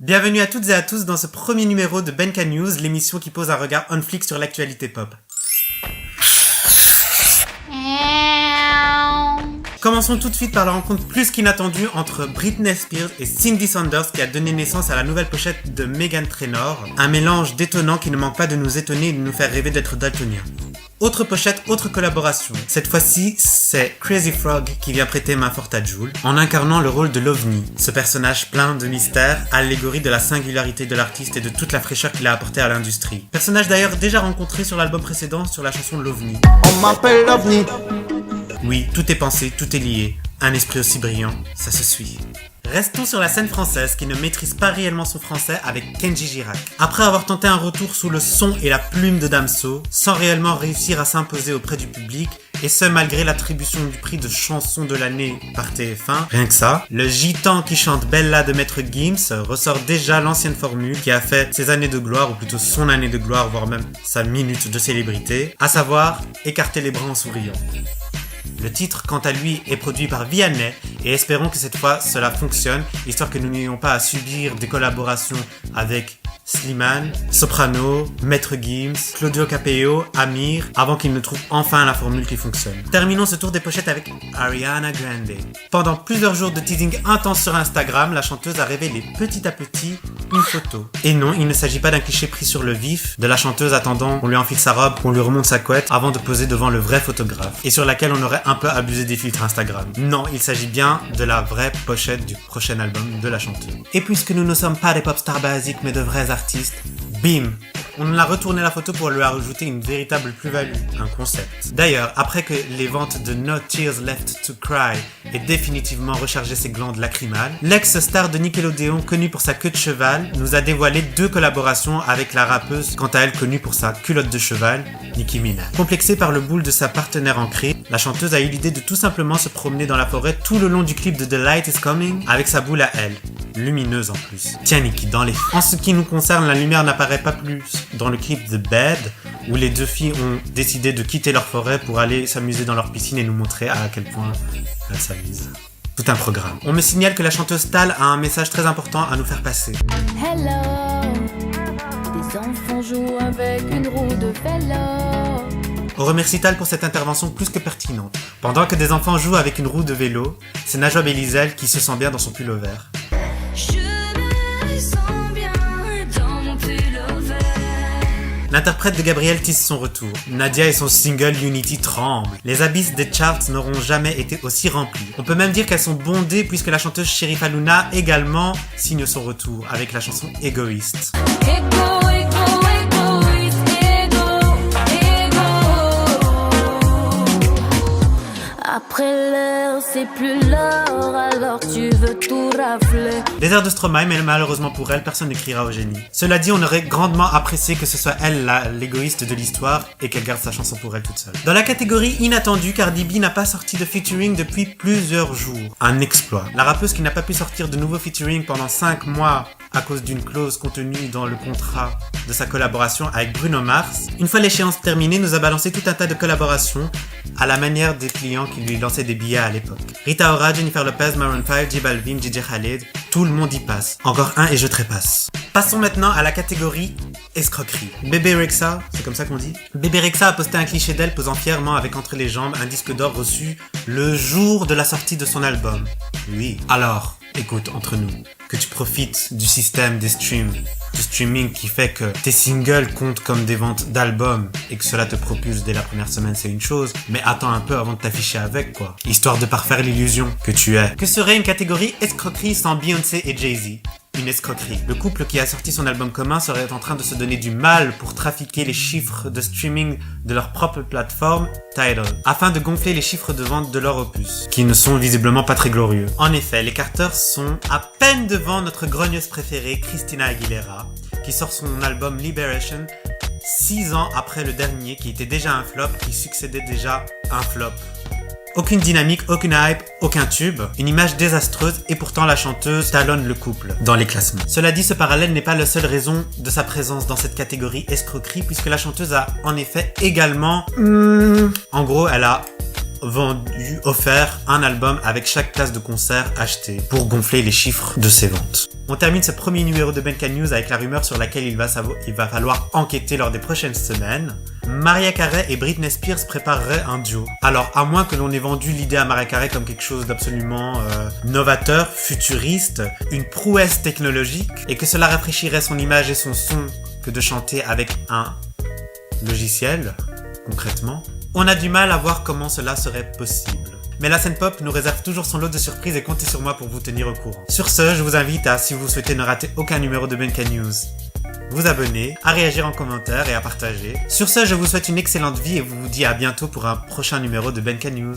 Bienvenue à toutes et à tous dans ce premier numéro de Benka News, l'émission qui pose un regard on flic sur l'actualité pop. Commençons tout de suite par la rencontre plus qu'inattendue entre Britney Spears et Cindy Sanders qui a donné naissance à la nouvelle pochette de Meghan Trainor, un mélange détonnant qui ne manque pas de nous étonner et de nous faire rêver d'être daltoniens. Autre pochette, autre collaboration. Cette fois-ci, c'est Crazy Frog qui vient prêter main forte à Jul, en incarnant le rôle de l'OVNI, ce personnage plein de mystère, allégorie de la singularité de l'artiste et de toute la fraîcheur qu'il a apporté à l'industrie. Personnage d'ailleurs déjà rencontré sur l'album précédent sur la chanson L'OVNI. On m'appelle l'OVNI. Oui, tout est pensé, tout est lié. Un esprit aussi brillant, ça se suit. Restons sur la scène française qui ne maîtrise pas réellement son français avec Kenji Girac. Après avoir tenté un retour sous le son et la plume de Damso, sans réellement réussir à s'imposer auprès du public, et ce malgré l'attribution du prix de chanson de l'année par TF1, rien que ça, le gitan qui chante Bella de Maître Gims ressort déjà l'ancienne formule qui a fait ses années de gloire, ou plutôt son année de gloire, voire même sa minute de célébrité, à savoir écarter les bras en souriant. Le titre, quant à lui, est produit par Vianney et espérons que cette fois cela fonctionne, histoire que nous n'ayons pas à subir des collaborations avec Slimane, Soprano, Maître Gims, Claudio Capeo, Amir, avant qu'ils ne trouvent enfin la formule qui fonctionne. Terminons ce tour des pochettes avec Ariana Grande. Pendant plusieurs jours de teasing intense sur Instagram, la chanteuse a révélé petit à petit une photo. Et non, il ne s'agit pas d'un cliché pris sur le vif, de la chanteuse attendant qu'on lui enfile sa robe, qu'on lui remonte sa couette, avant de poser devant le vrai photographe, et sur laquelle on aurait un peu abusé des filtres Instagram. Non, il s'agit bien de la vraie pochette du prochain album de la chanteuse. Et puisque nous ne sommes pas des pop stars basiques, mais de vrais artistes, bim! On a retourné la photo pour lui ajouter une véritable plus-value, un concept. D'ailleurs, après que les ventes de No Tears Left to Cry aient définitivement rechargé ses glandes lacrymales, l'ex-star de Nickelodeon, connue pour sa queue de cheval, nous a dévoilé 2 collaborations avec la rappeuse, quant à elle connue pour sa culotte de cheval, Nicki Minaj. Complexée par le boule de sa partenaire en cri, la chanteuse a eu l'idée de tout simplement se promener dans la forêt tout le long du clip de The Light is Coming avec sa boule à elle, lumineuse en plus. Tiens Nicki, dans les faits. En ce qui nous concerne, la lumière n'apparaît pas plus dans le clip The Bed, où les 2 filles ont décidé de quitter leur forêt pour aller s'amuser dans leur piscine et nous montrer à quel point elles s'amusent. Tout un programme. On me signale que la chanteuse Tal a un message très important à nous faire passer. Hello, des enfants jouent avec une roue de vélo. On remercie Tal pour cette intervention plus que pertinente. Pendant que des enfants jouent avec une roue de vélo, c'est Najwa Belizel qui se sent bien dans son pull vert. L'interprète de Gabriel tisse son retour. Nadia et son single Unity tremblent. Les abysses des charts n'auront jamais été aussi remplis. On peut même dire qu'elles sont bondées puisque la chanteuse Sherifa Luna également signe son retour avec la chanson Égoïste. Après l'heure, c'est plus l'heure, alors tu veux tout rafler. Des airs de Stromae, mais malheureusement pour elle, personne ne criera au génie. Cela dit, on aurait grandement apprécié que ce soit elle l'égoïste de l'histoire et qu'elle garde sa chanson pour elle toute seule. Dans la catégorie inattendue, Cardi B n'a pas sorti de featuring depuis plusieurs jours. Un exploit. La rappeuse qui n'a pas pu sortir de nouveaux featuring pendant 5 mois à cause d'une clause contenue dans le contrat de sa collaboration avec Bruno Mars, une fois l'échéance terminée, nous a balancé tout un tas de collaborations à la manière des clients qui lui lançaient des billets à l'époque. Rita Ora, Jennifer Lopez, Maroon 5, J Balvin, DJ Khaled, tout le monde y passe. Encore un et je trépasse. Passons maintenant à la catégorie escroquerie. Bébé Rexha, c'est comme ça qu'on dit? Bébé Rexha a posté un cliché d'elle posant fièrement avec entre les jambes un disque d'or reçu le jour de la sortie de son album. Oui. Alors, écoute, entre nous, que tu profites du système des streams, du streaming qui fait que tes singles comptent comme des ventes d'albums et que cela te propulse dès la première semaine, c'est une chose, mais attends un peu avant de t'afficher avec, quoi. Histoire de parfaire l'illusion que tu es. Que serait une catégorie escroquerie sans Beyoncé et Jay-Z? Une escroquerie. Le couple qui a sorti son album commun serait en train de se donner du mal pour trafiquer les chiffres de streaming de leur propre plateforme, Tidal, afin de gonfler les chiffres de vente de leur opus, qui ne sont visiblement pas très glorieux. En effet, les Carters sont à peine devant notre grogneuse préférée, Christina Aguilera, qui sort son album Liberation 6 ans après le dernier, qui était déjà un flop, qui succédait déjà à un flop. Aucune dynamique, aucune hype, aucun tube, une image désastreuse et pourtant la chanteuse talonne le couple dans les classements. Cela dit, ce parallèle n'est pas la seule raison de sa présence dans cette catégorie escroquerie puisque la chanteuse a en effet également... En gros, elle a offert un album avec chaque place de concert achetée pour gonfler les chiffres de ses ventes. On termine ce premier numéro de Benka News avec la rumeur sur laquelle il va falloir enquêter lors des prochaines semaines. Mariah Carey et Britney Spears prépareraient un duo. Alors, à moins que l'on ait vendu l'idée à Mariah Carey comme quelque chose d'absolument novateur, futuriste, une prouesse technologique, et que cela rafraîchirait son image et son son que de chanter avec un logiciel, concrètement, on a du mal à voir comment cela serait possible. Mais la scène pop nous réserve toujours son lot de surprises et comptez sur moi pour vous tenir au courant. Sur ce, je vous invite à, si vous souhaitez ne rater aucun numéro de Benka News, vous abonner, à réagir en commentaire et à partager. Sur ce, je vous souhaite une excellente vie et vous dis à bientôt pour un prochain numéro de Benka News.